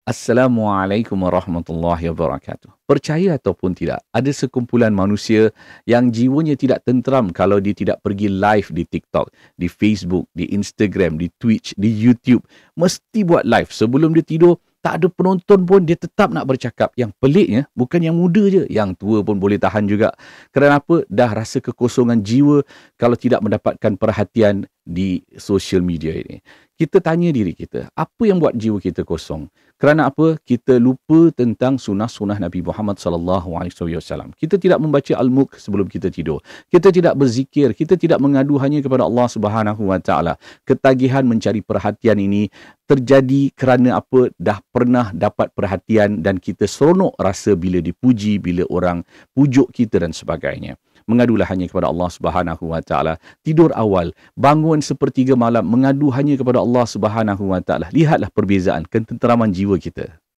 Assalamualaikum warahmatullahi wabarakatuh. Percaya ataupun tidak, ada sekumpulan manusia yang jiwanya tidak tenteram kalau dia tidak pergi live di TikTok, di Facebook, di Instagram, di Twitch, di YouTube. Mesti buat live. Sebelum dia tidur, tak ada penonton pun dia tetap nak bercakap. Yang peliknya, bukan yang muda je, yang tua pun boleh tahan juga. Kerana apa? Dah rasa kekosongan jiwa kalau tidak mendapatkan perhatian di social media ini. Kita tanya diri kita, apa yang buat jiwa kita kosong? Kerana apa? Kita lupa tentang sunnah-sunnah Nabi Muhammad SAW. Kita tidak membaca Al-Mulk sebelum kita tidur. Kita tidak berzikir, kita tidak mengadu hanya kepada Allah Subhanahu Wa Taala. Ketagihan mencari perhatian ini terjadi kerana apa? Dah pernah dapat perhatian dan kita seronok rasa bila dipuji, bila orang pujuk kita dan sebagainya. Mengadulah hanya kepada Allah Subhanahu Wa Taala. Tidur awal, bangun sepertiga malam, mengadu hanya kepada Allah Subhanahu Wa Taala. Lihatlah perbezaan ketenteraman jiwa kita.